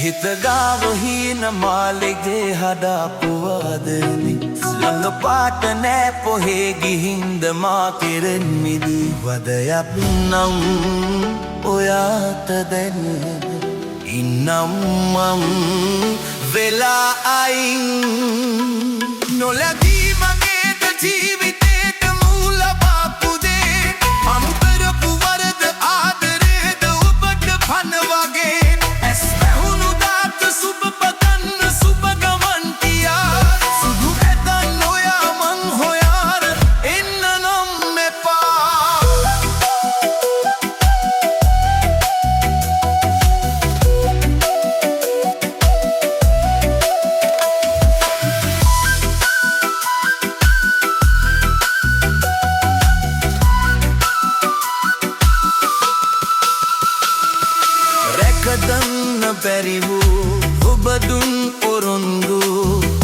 හිත ගාව හීන මාලිගේ හදාපු ආදරේ ළඟ පාට නෑ පොහේ ගිහින්ද මා කෙරෙන් මිදී වදයක් නම් ඔයාට දැන ඉන්නම් මං වෙලා අයින් නොලැබී මගේට ජීවිතේට මූල බාපු දේ මම කරපු වරද ආදරේද ඔබට පන වගේ ඇස් වැහුණු දාත සුබ පතන්න සුබ ගමන් කියා සුදු ඇතන් ඔයා මං හොයාර එන්න නම් එපා රැකදන්න බැරි වූ ඔබ දුන් පොරොන්දු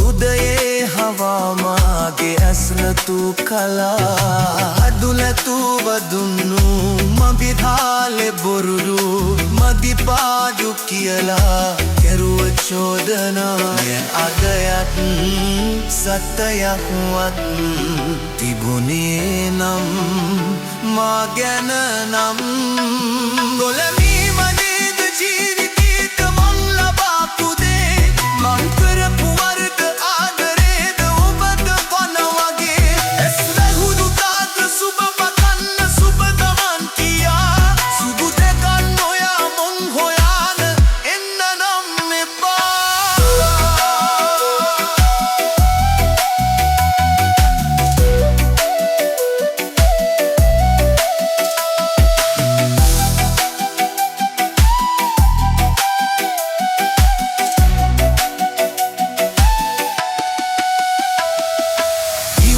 උදයේ හවාමාගේ ඇස්ලතු කලා අදුලතු වදුන්නු මබිධාලෙ බොරුරු මදිපාඩු කියලා කෙරුව චෝදනාය අදයත් සත්තයක්වත් තිබුණේ නම් මා ගැන නම් ගොලවීම නේද ජීවිතේට මං ලබාපු දේ මං කරපු වරද ආදරේද ඔබට වන වගේ ඇස් වැහුණු දාත සුබ පතන්න සුබ ගමන් කියා සුදු දෙකන් ඔයා මං හොයාන එන්න නම් එපා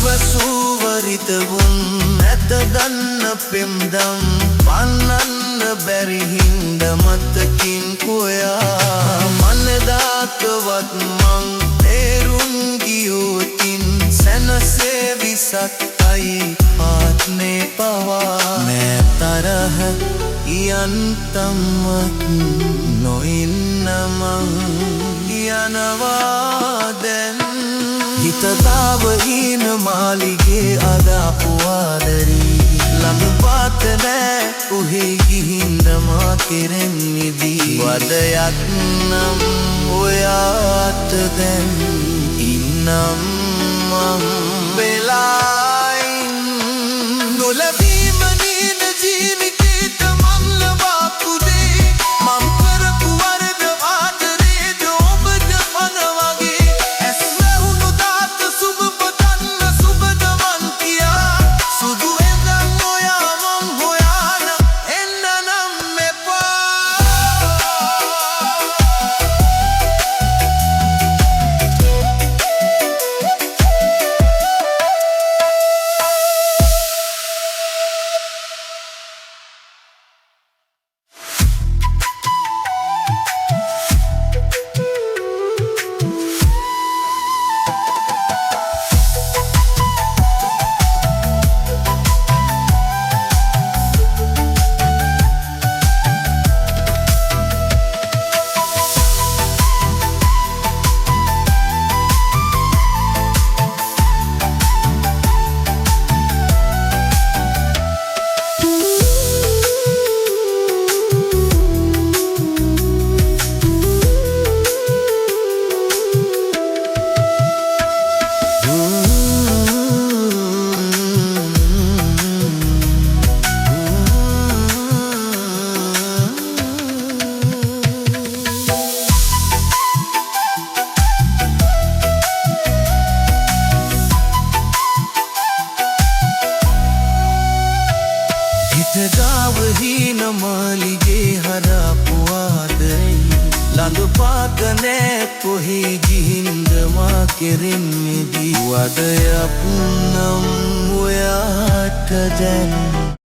ඉවසුවරිත වුන් ඇත ගන්න පෙම්දම් පන්නන්න බැරි හින්ද මතකින් කොයා මනදාකවත් මං තේරුම් ගියෝතින් සැනසේවි සත්තයි ආත්මේ පවා මෑ තරහ යන්තම්වත් නොඉන්න මං යනවා දැන් හිතතාව හීන මාලිගේ අදාපු ආදරේ ළඟ පාත නෑ උහේ ගිහින්ද මා කෙරෙන් මිදී වදයක් නම් ඔයාට දැන් ඉන්නම් මං වෙලායින් නොලැබීම නේද ජීවිතේට මං ලබාපු දේ මං කරපු වරද ආදරේද ඔබට පන වගේ ඇස් වැහුණු දාත සුබ පතන්න සුබ ගමන් කියා සුදු එඳන් ඔයා මං හොයාන එන්න නම් එපා හිතගාව හීන මාලිගේ හදාපු ආදරේ ළඟ පාත නෑ කොහේ ගිහින්ද මා කෙරෙන් මිදී වදයක් නම් ඔයාට දැන්